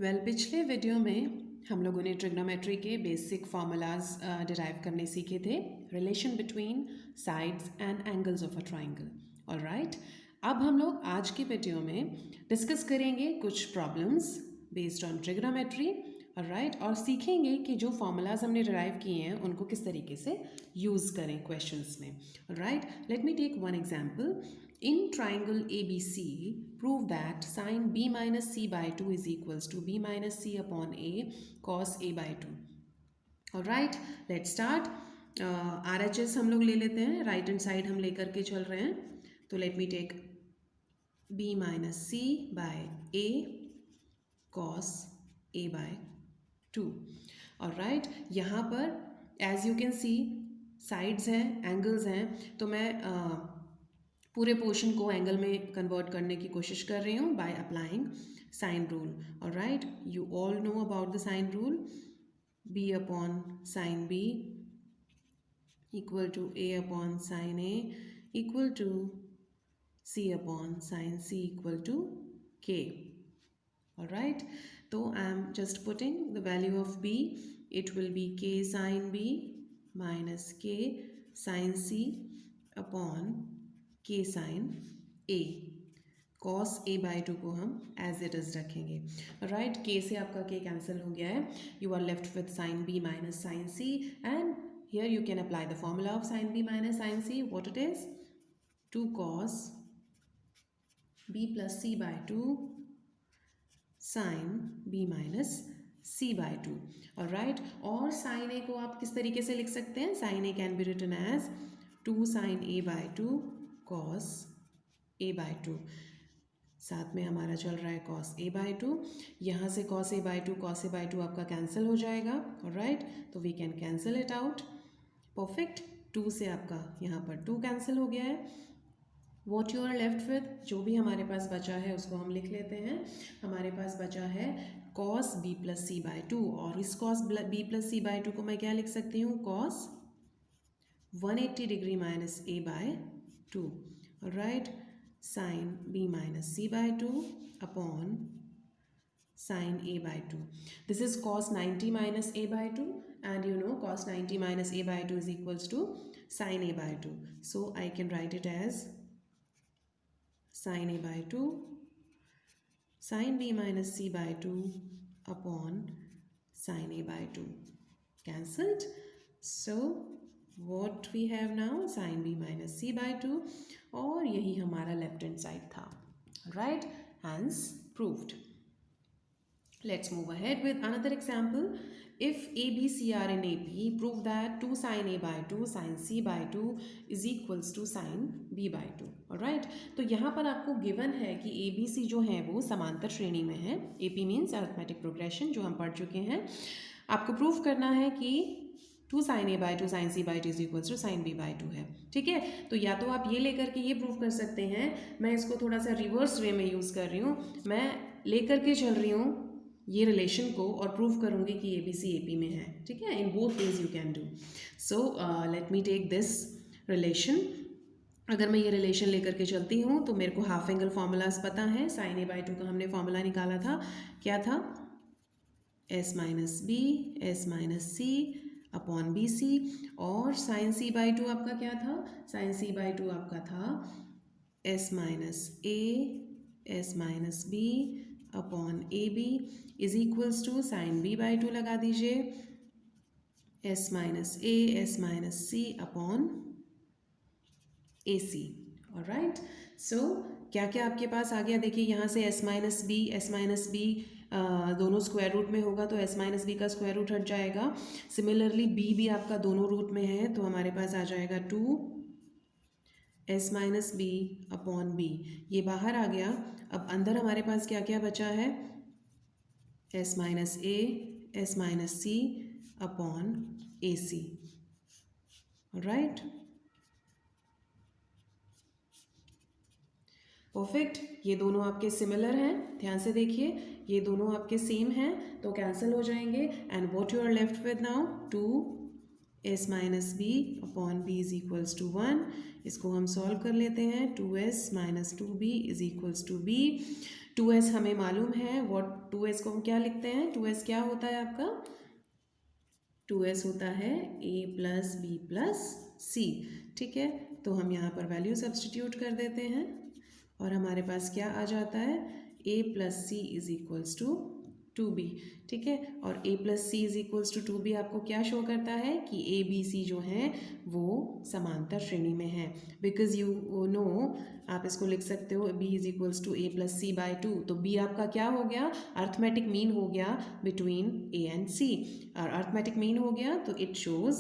पिछले वीडियो में हम लोगों ने ट्रिग्नोमेट्री के बेसिक फार्मूलाज डिराइव करने सीखे थे, relation between sides and angles of a triangle. Alright, अब हम लोग आज की वीडियो में डिस्कस करेंगे कुछ problems based on trigonometry. Alright, और सीखेंगे कि जो फार्मूलाज हमने डिराइव किए हैं उनको किस तरीके से यूज़ करें क्वेश्चंस में। Alright, let me take one example. In triangle ABC, prove that sine b minus c by 2 is equals to b minus c upon a cos a by 2. Alright, let's start. RHS हम लोग ले लेते हैं, right hand side हम लेकर के चल रहे हैं. तो let me take b minus c by a cos a by 2. Alright, यहाँ पर as you can see sides हैं, एंगल्स हैं, तो मैं पूरे पोर्शन को एंगल में कन्वर्ट करने की कोशिश कर रही हूँ by applying sine rule. Alright, you all know about the sine rule. B upon sine b equal to a upon sine a equal to c upon sine c equal to k. Alright, तो I am just putting the value of b. It will be k sine B minus k sine c upon k sine A. Cos a by 2 को हम as it is रखेंगे. Right, के से आपका k cancel हो गया है. You are left with sine B minus sine C, and here you can apply the formula of sine B minus sine c. What it is? 2 cos b plus c by 2 sine b minus c by 2. Alright, और sine ए को आप किस तरीके से लिख सकते हैं? Sine a can be written as 2 sine a by 2 cos a by 2. साथ में हमारा चल रहा है cos a by 2. यहाँ से cos a by 2 आपका कैंसिल हो जाएगा. ऑलराइट, तो we can cancel it out. Perfect. 2 से आपका यहाँ पर 2 कैंसिल हो गया है. What you are left with, जो भी हमारे पास बचा है उसको हम लिख लेते हैं. हमारे पास बचा है cos b plus c by 2, और इस cos b plus c by 2 को मैं क्या लिख सकती हूँ? cos 180 degree minus a by 2. Alright, sin b minus c by 2 upon sin a by 2. This is cos 90 minus a by 2, and you know cos 90 minus a by 2 is equals to sin a by 2. So I can write it as sin a by 2 sin b minus c by 2 upon sin a by 2. Cancelled. So what we have now? Sin b minus c by 2, और यही हमारा left hand side था. Right, hence proved. Let's move ahead with another example. If a B c are in A P, prove that 2 sine a by 2 sine c by 2 is equals to sine b by 2. Alright, तो यहाँ पर आपको given है कि A B C जो है वो समांतर श्रेणी में है. A P means arithmetic progression, जो हम पढ़ चुके हैं. आपको प्रूव करना है कि 2 sine a by 2 sine c by 2 is equals to sine b by 2 है. ठीक है, तो या तो आप ये लेकर के ये प्रूव कर सकते हैं. मैं इसको थोड़ा सा रिवर्स वे में यूज़ कर रही हूँ. मैं लेकर के चल रही हूँ ये रिलेशन को और प्रूव करूँगी कि A B C A P में है. ठीक है, in both ways you can do. So let me take this relation. अगर मैं ये रिलेशन लेकर के चलती हूँ तो मेरे को हाफ एंगल फार्मूलाज पता है. साइन ए बाई 2 का हमने फार्मूला निकाला था. क्या था? S minus B S minus सी अपॉन बी सी. और साइन सी बाई 2 आपका क्या था? साइन सी बाई 2 आपका था S minus B upon A b is equals to sine b by 2 लगा दीजिए, एस माइनस सी अपॉन ए सी. ऑलराइट, सो क्या क्या आपके पास आ गया? देखिए यहाँ से एस माइनस बी दोनों स्क्वायर रूट में होगा तो एस माइनस बी का स्क्वायर रूट हट जाएगा. सिमिलरली बी भी आपका दोनों रूट में है तो हमारे पास आ जाएगा 2 s minus B upon b. ये बाहर आ गया. अब अंदर हमारे पास क्या क्या बचा है? एस माइनस सी अपॉन ए सी. Right, perfect. ये दोनों आपके सिमिलर हैं, ध्यान से देखिए. ये दोनों आपके सेम हैं तो कैंसिल हो जाएंगे. And what you are left with now? 2 s minus B upon b is equals to 1. इसको हम सॉल्व कर लेते हैं. 2s minus 2b is equals to b. 2s हमें मालूम है, व्हाट 2s को हम क्या लिखते हैं, 2s क्या होता है आपका, 2s होता है a प्लस बी प्लस सी। ठीक है, तो हम यहाँ पर वैल्यू सब्सटीट्यूट कर देते हैं और हमारे पास क्या आ जाता है, a plus c is equals to 2b। ठीक है, और a plus c is equals to 2b आपको क्या शो करता है कि a b c जो हैं वो समांतर श्रेणी में है। बिकॉज यू नो, आप इसको लिख सकते हो b is equals to a plus c by 2, तो b आपका क्या हो गया, अर्थमेटिक मीन हो गया बिटवीन a एंड c। और अर्थमेटिक मीन हो गया तो it shows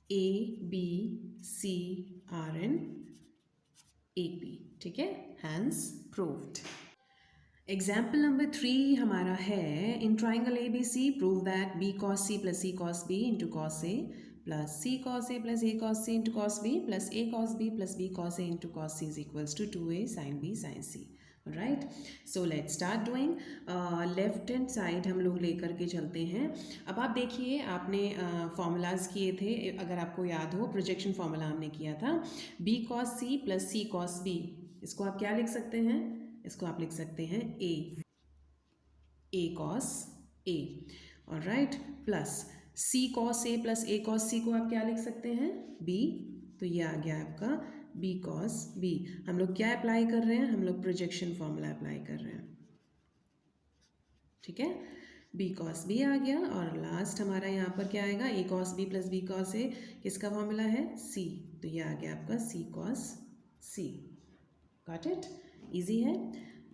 a b c are in A P. ठीक है, हैंस प्रूव्ड। एग्जाम्पल नंबर 3 हमारा है, in triangle A B C prove that B cos C plus C cos B into cos A plus C cos A plus A cos C into cos B plus A cos B plus B cos A into cos C is equals to 2a sine B sine C. Right, so let's start doing. Left hand side हम लोग लेकर के चलते हैं। अब आप देखिए, आपने फॉर्मूलाज किए थे, अगर आपको याद हो, प्रोजेक्शन फॉर्मूला हमने किया था, B cos C plus C cos B. इसको आप क्या लिख सकते हैं, इसको आप लिख सकते हैं ए कॉस ए, और right, plus C cos A plus A cos C को आप क्या लिख सकते हैं, बी। तो ये आ गया आपका बी कॉस बी। हम लोग क्या अप्लाई कर रहे हैं, हम लोग प्रोजेक्शन फॉर्मूला अप्लाई कर रहे हैं। ठीक है, बी कॉस बी आ गया, और लास्ट हमारा यहाँ पर क्या आएगा, A cos B plus B cos A, किसका फॉर्मूला है, सी। तो ये आ गया आपका C cos C. Got it, easy है।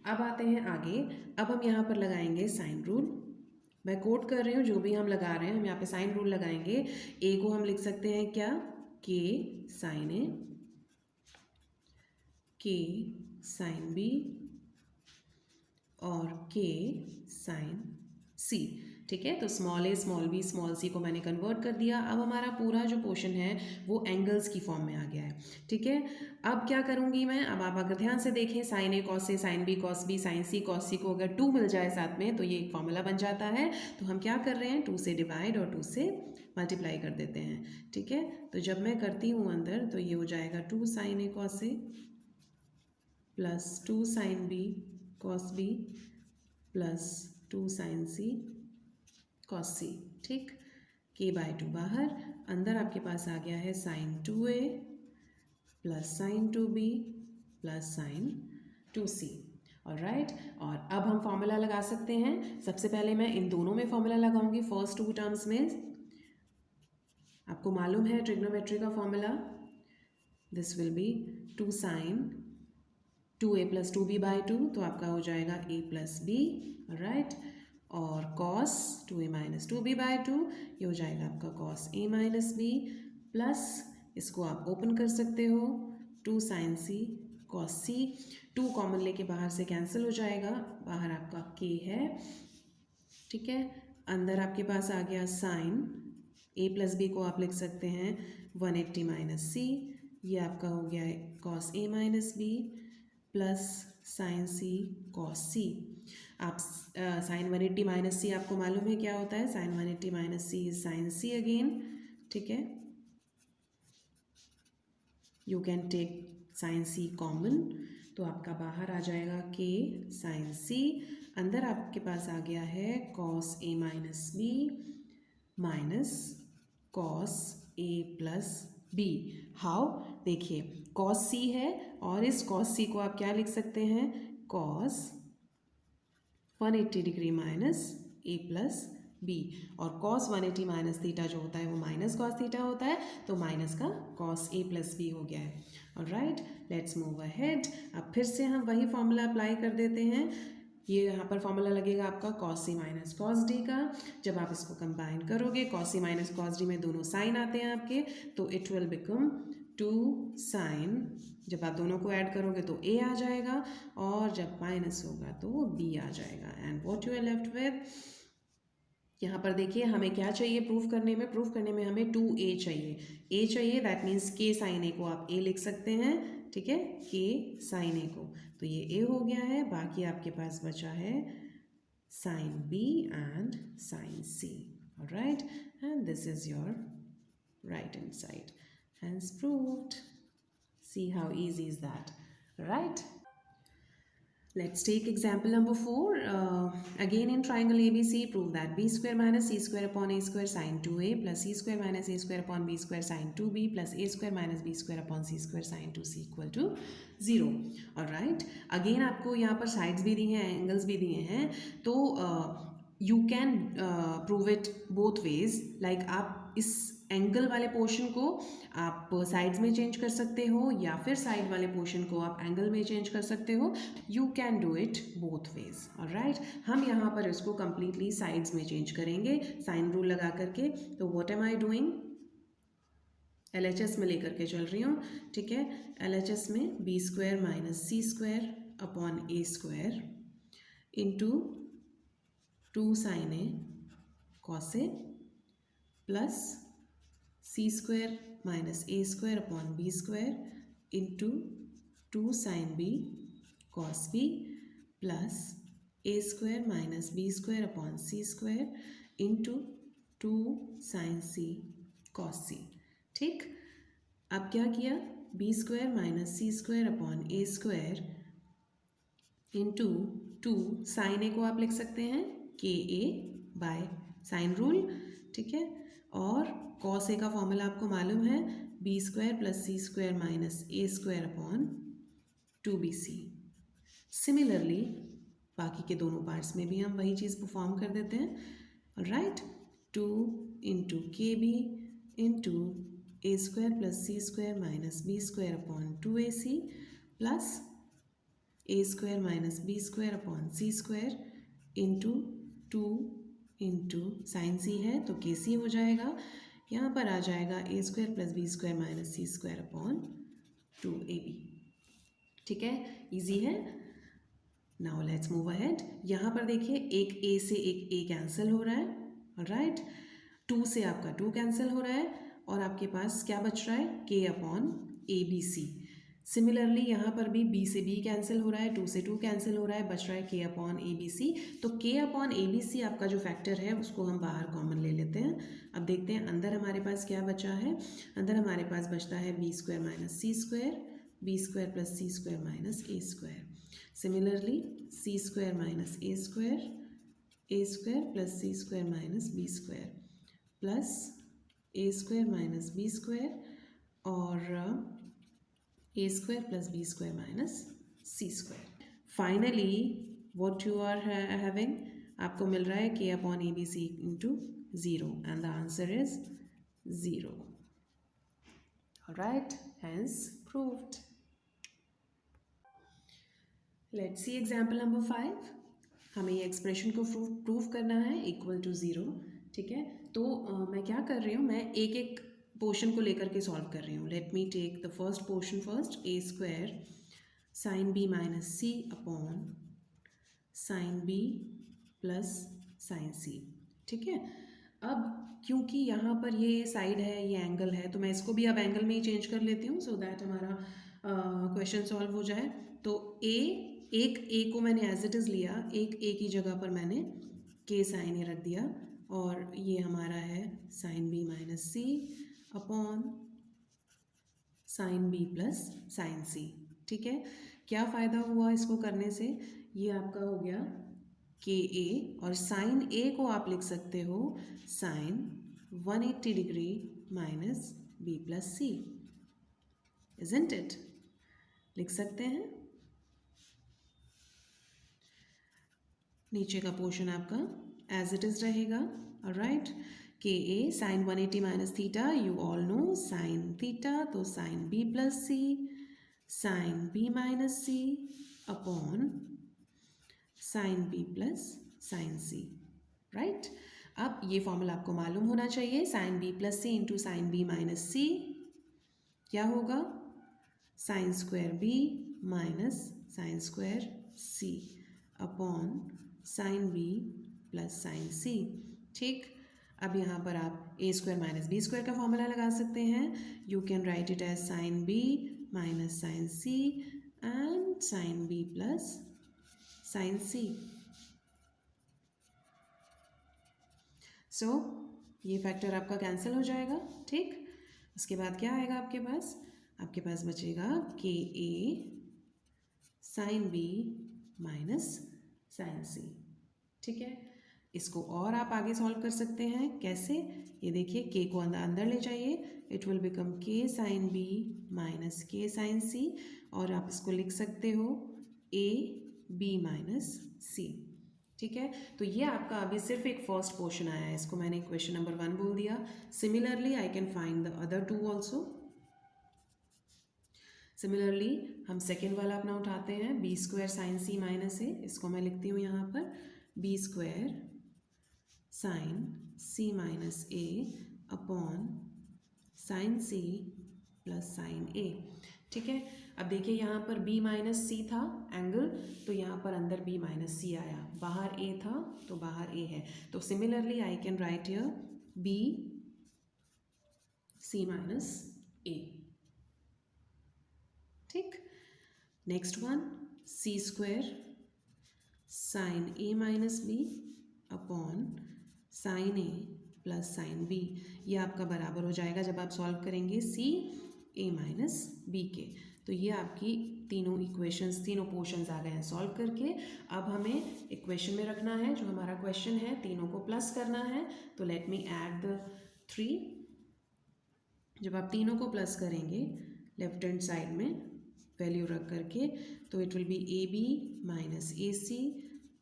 अब आते हैं आगे। अब हम यहाँ पर लगाएंगे साइन रूल। मैं कोट कर रही हूँ, जो भी हम लगा रहे हैं, हम यहाँ पे साइन रूल लगाएंगे। ए को हम लिख सकते हैं क्या, के साइन ए, के साइन बी और के साइन सी। ठीक है, तो स्मॉल ए स्मॉल बी स्मॉल सी को मैंने कन्वर्ट कर दिया। अब हमारा पूरा जो पोर्शन है वो एंगल्स की फॉर्म में आ गया है। ठीक है, अब क्या करूँगी मैं, अब आप अगर ध्यान से देखें, sine A cos A, sine B cos B, sine C cos C को अगर 2 मिल जाए साथ में तो ये एक फॉर्मूला बन जाता है। तो हम क्या कर रहे हैं, 2 से डिवाइड और 2 से मल्टीप्लाई कर देते हैं। ठीक है, तो जब मैं करती हूँ अंदर, तो ये हो जाएगा 2 sine A cos A plus 2 sine B cos B plus 2 sine C cos C. ठीक, के बाय 2 बाहर, अंदर आपके पास आ गया है sine 2a plus sine 2b plus sine 2c। और राइट, और अब हम फॉर्मूला लगा सकते हैं। सबसे पहले मैं इन दोनों में फॉर्मूला लगाऊंगी, फर्स्ट 2 टर्म्स में। आपको मालूम है ट्रिग्नोमेट्री का formula, this will be 2 sine 2a plus 2b by 2, तो आपका हो जाएगा a प्लस बी। राइट, और cos 2a minus 2b by 2, ये हो जाएगा आपका cos a minus b, plus इसको आप ओपन कर सकते हो 2 sine c cos c। 2 common लेके बाहर से कैंसिल हो जाएगा, बाहर आपका k है। ठीक है, अंदर आपके पास आ गया साइन a प्लस b को आप लिख सकते हैं 180 माइनस c, ये आपका हो गया है cos a minus b plus sine C cos C. आप साइन 180 माइनस सी आपको मालूम है क्या होता है, sine 180 minus C is sine C again. ठीक है, you can take sine C common, तो आपका बाहर आ जाएगा के साइन सी, अंदर आपके पास आ गया है cos A minus B minus cos A plus B. How, देखिए कॉस सी है, और इस कॉस सी को आप क्या लिख सकते हैं, कॉस 180 डिग्री माइनस ए प्लस बी, और कॉस 180 माइनस थीटा जो होता है वो माइनस कॉस थीटा होता है, तो माइनस का कॉस ए प्लस बी हो गया है। और राइट, लेट्स मूव अहेड। अब फिर से हम वही फॉर्मूला अप्लाई कर देते हैं। ये यहाँ पर फॉर्मूला लगेगा आपका कॉस सी माइनस कॉस डी का। जब आप इसको कंबाइन करोगे, कॉस सी माइनस कॉस डी में दोनों साइन आते हैं आपके, तो इट विल बिकम 2 साइन, जब आप दोनों को ऐड करोगे तो a आ जाएगा, और जब माइनस होगा तो b आ जाएगा। And what you are left with, यहाँ पर देखिए हमें क्या चाहिए प्रूफ करने में, प्रूफ करने में हमें 2a चाहिए, a चाहिए, that means k sine a को आप a लिख सकते हैं। ठीक है, k साइन a को, तो ये a हो गया है, बाकी आपके पास बचा है sine b and sine c। Right, and this is your right hand side, hence proved। See how easy is that, right? Let's take example number 4. Again in triangle ABC, prove that b square minus c square upon a square sin 2a plus c square minus a square upon b square sin 2b plus a square minus b square upon c square sin 2c equal to 0. Alright. Again आपको यहाँ पर sides भी दी हैं, angles भी दिए हैं, तो you can prove it both ways. Like आप इस एंगल वाले पोर्शन को आप साइड्स में चेंज कर सकते हो या फिर साइड वाले पोर्शन को आप एंगल में चेंज कर सकते हो. You can do it both ways. Alright, हम यहाँ पर इसको कम्प्लीटली साइड्स में चेंज करेंगे साइन रूल लगा करके. तो what am I doing, LHS में लेकर के चल रही हूँ. ठीक है, LHS में B square minus C square upon A square into 2 sine A cos A plus C square minus A square upon B square into 2 sine B cos B plus A square minus B square upon C square into 2 sine C cos C. ठीक, अब क्या किया, B square minus C square upon A square into 2 sine ए को आप लिख सकते हैं K A by sine rule. ठीक है, और कॉस ए का फॉर्मूला आपको मालूम है, B square plus C square minus A square upon 2bc. Similarly बाकी के दोनों पार्ट्स में भी हम वही चीज़ परफॉर्म कर देते हैं. Alright, 2 into K B into A square plus C square minus B square upon 2ac plus A square minus B square upon C square into 2 into sine C है तो के सी हो जाएगा. यहाँ पर आ जाएगा A square plus B square minus C square upon 2ab. ठीक है, इजी है. Now let's move ahead. यहाँ पर देखिए एक ए से एक ए कैंसिल हो रहा है. ऑलराइट, 2 से आपका 2 कैंसिल हो रहा है और आपके पास क्या बच रहा है, के upon A B C. Similarly यहाँ पर भी बी से बी कैंसिल हो रहा है, 2 से 2 कैंसिल हो रहा है, बच रहा है के अपॉन ए बी सी. तो के अपॉन ए बी सी आपका जो फैक्टर है उसको हम बाहर कॉमन ले लेते हैं. अब देखते हैं अंदर हमारे पास क्या बचा है. अंदर हमारे पास बचता है B square minus C square, B square plus C square minus A square. Similarly C square minus A square plus C square minus B square plus A square minus B square और A square plus B square minus C square. Finally what you are having, आपको मिल रहा है के upon A B C into 0 and the answer is 0. Alright, hence proved. Let's C example number 5. हमें ये expression को prove करना है इक्वल टू 0. ठीक है, तो मैं क्या कर रही हूँ, मैं एक एक पोर्शन को लेकर के सॉल्व कर रही हूँ. Let me take the first portion first. A square sine B minus C upon sine B plus sine C. ठीक है, अब क्योंकि यहाँ पर ये साइड है, ये एंगल है, तो मैं इसको भी अब एंगल में ही चेंज कर लेती हूँ सो दैट हमारा क्वेश्चन सॉल्व हो जाए. तो एक ए को मैंने एज इट इज़ लिया, एक ए की जगह पर मैंने के साइन ए रख दिया और ये हमारा है साइन बी माइनस सी upon sine B plus sine C. ठीक है, क्या फ़ायदा हुआ इसको करने से, ये आपका हो गया के ए और साइन ए को आप लिख सकते हो sine 180 degree minus B plus C. Isn't it, लिख सकते हैं. नीचे का पोर्शन आपका एज इट इज़ रहेगा. Alright, K A sine 180 minus theta, you all know sine theta, तो sine B plus C sine B minus सी upon sine B plus sine C. Right, अब ये फॉर्मूला आपको मालूम होना चाहिए. Sine B plus C into sine B minus C क्या होगा, sign square B minus sine square C upon sine B plus sine C. ठीक, अब यहाँ पर आप A square minus B square का फॉर्मूला लगा सकते हैं. You can write it as sine B minus sine C and sine B plus sine C. So ये फैक्टर आपका कैंसिल हो जाएगा. ठीक, उसके बाद क्या आएगा आपके पास, आपके पास बचेगा के A sine B minus sine C. ठीक है, इसको और आप आगे सॉल्व कर सकते हैं। कैसे? ये देखिए, के को अंदर ले जाइए, इट विल बिकम के sine B minus k sine C, और आप इसको लिख सकते हो ए बी माइनस सी। ठीक है, तो ये आपका अभी सिर्फ एक फर्स्ट पोर्शन आया है, इसको मैंने क्वेश्चन नंबर 1 बोल दिया। Similarly I can find the other two also. Similarly हम सेकेंड वाला अपना उठाते हैं, B square sine C minus A, इसको मैं लिखती हूँ यहाँ पर B square sine C minus A upon sine C plus sine A. ठीक है, अब देखिए यहाँ पर b माइनस सी था एंगल, तो यहाँ पर अंदर b माइनस सी आया, बाहर a था तो बाहर a है, तो similarly I can write here b c minus a। ठीक, next one, c square sine a minus B upon sine a plus sine b। ये आपका बराबर हो जाएगा जब आप सॉल्व करेंगे c a माइनस b के। तो ये आपकी तीनों इक्वेशंस, तीनों पोर्शंस आ गए हैं सॉल्व करके। अब हमें इक्वेशन में रखना है, जो हमारा क्वेश्चन है, तीनों को प्लस करना है। तो लेट मी ऐड द 3। जब आप तीनों को प्लस करेंगे लेफ्ट हैंड साइड में वैल्यू रख करके, तो it will be A B minus A C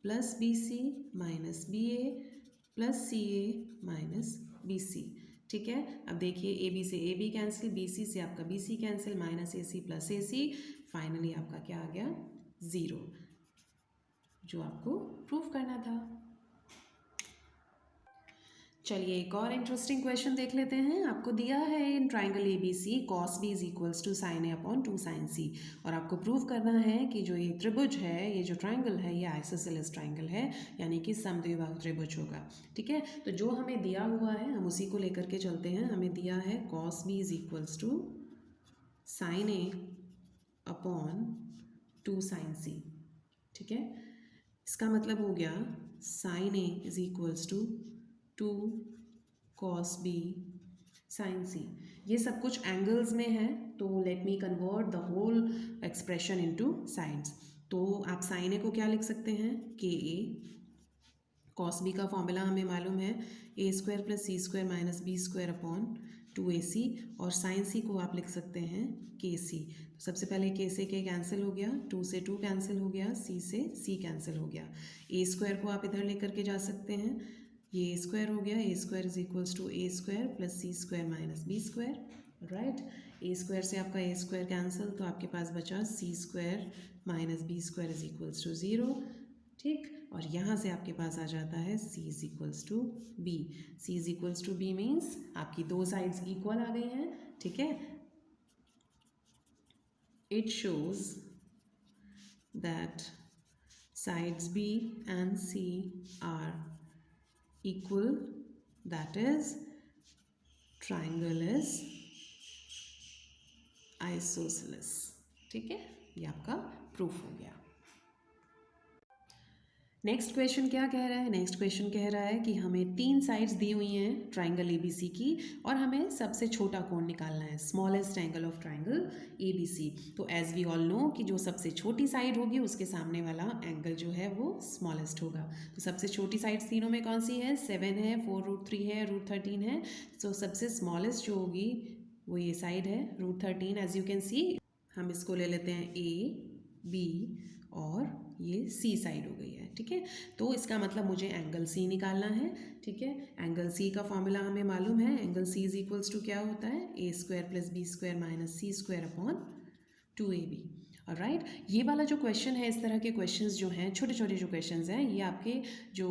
plus B C minus B A plus C A minus B C. ठीक है, अब देखिए ए बी से A B cancel, B C से आपका B C cancel, minus A C plus A C, finally आपका क्या आ गया 0, जो आपको प्रूफ करना था। चलिए एक और इंटरेस्टिंग क्वेश्चन देख लेते हैं। आपको दिया है in triangle A B C cos B is equals to sine A upon 2 sine C, और आपको प्रूव करना है कि जो ये त्रिभुज है, ये जो ट्राइंगल है, ये आइसोसेलेस ट्राइंगल है, यानी कि समद्विबाहु त्रिभुज होगा। ठीक है, तो जो हमें दिया हुआ है हम उसी को लेकर के चलते हैं। हमें दिया है cos B is equals to sine A upon 2 sine C. ठीक है, इसका मतलब हो गया sine A is equals to 2 cos B sine C. ये सब कुछ एंगल्स में है, तो let me convert the whole expression into sides. तो आप साइन ए को क्या लिख सकते हैं, के ए, कॉस बी का फॉर्मूला हमें मालूम है ए square plus C square minus B square upon 2ac, और साइन सी को आप लिख सकते हैं के सी। तो सबसे पहले के से के कैंसिल हो गया, 2 से 2 कैंसिल हो गया, सी से सी कैंसिल हो गया। ए स्क्वायर को आप इधर लेकर के जा सकते हैं, ये ए स्क्वायर हो गया, A square is equals to A square plus C square minus B square. Right, A square से आपका ए स्क्वायर कैंसिल, तो आपके पास बचा C square minus B square is equals to 0। ठीक, और यहाँ से आपके पास आ जाता है c is equals to B. c is equals to B means आपकी दो साइड्स इक्वल आ गई हैं। ठीक है, it shows that sides b and c are equal, that is triangle is isosceles। ठीक है, ये आपका प्रूफ हो गया। नेक्स्ट क्वेश्चन क्या कह रहा है? नेक्स्ट क्वेश्चन कह रहा है कि हमें 3 साइड्स दी हुई हैं ट्राइंगल एबीसी की, और हमें सबसे छोटा कोण निकालना है, smallest angle of triangle ABC. तो एज वी ऑल नो कि जो सबसे छोटी साइड होगी उसके सामने वाला एंगल जो है वो स्मॉलेस्ट होगा। तो सबसे छोटी साइड्स तीनों में कौन सी है? 7 है, 4√3 है, √13 है। तो सबसे स्मॉलेस्ट जो होगी वो ये साइड है, √13। एज यू कैन सी, हम इसको ले लेते हैं ए बी, और ये सी साइड हो गई है। ठीक है, तो इसका मतलब मुझे एंगल सी निकालना है। ठीक है, एंगल सी का फॉर्मूला हमें मालूम है, angle C is equals to क्या होता है, ए square plus B square minus सी स्क्वायर अपॉन 2ab। ऑलराइट, ये वाला जो क्वेश्चन है, इस तरह के क्वेश्चंस जो हैं, छोटे छोटे जो क्वेश्चंस हैं, ये आपके जो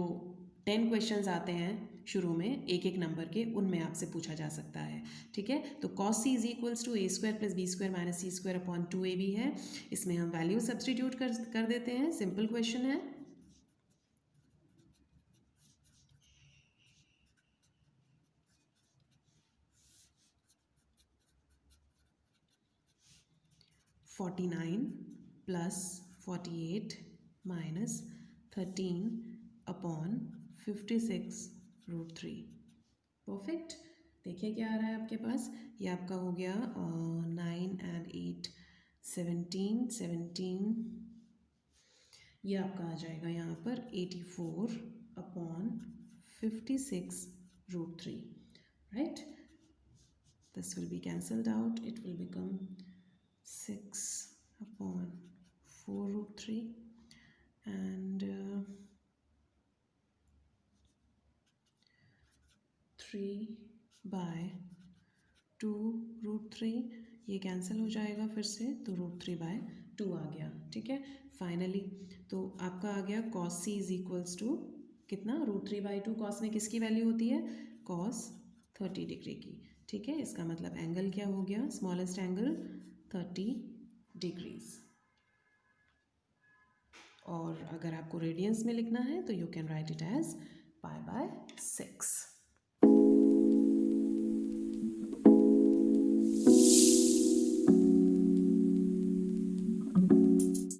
10 क्वेश्चंस आते हैं शुरू में एक एक नंबर के, उनमें आपसे पूछा जा सकता है। ठीक है, तो cos C is equals to A square plus B square minus C square upon 2ab है। इसमें हम वैल्यू सब्सटीट्यूट कर देते हैं, सिंपल क्वेश्चन है। (49 प्लस 48 माइनस 13 अपॉन 56√3). परफेक्ट, देखिए क्या आ रहा है आपके पास, ये आपका हो गया 9 and 8 17, ये आपका आ जाएगा यहाँ पर 84/56√3, right? This will be cancelled out. It will become 6/4√3 and 3/2√3। ये कैंसिल हो जाएगा फिर से, तो √3/2 आ गया। ठीक है, फाइनली तो आपका आ गया cos c is equals to कितना, √3/2। कॉस में किसकी वैल्यू होती है, cos 30 डिग्री की। ठीक है, इसका मतलब एंगल क्या हो गया, स्मॉलेस्ट एंगल 30 डिग्रीज। और अगर आपको रेडियंस में लिखना है तो you can write it as π/6।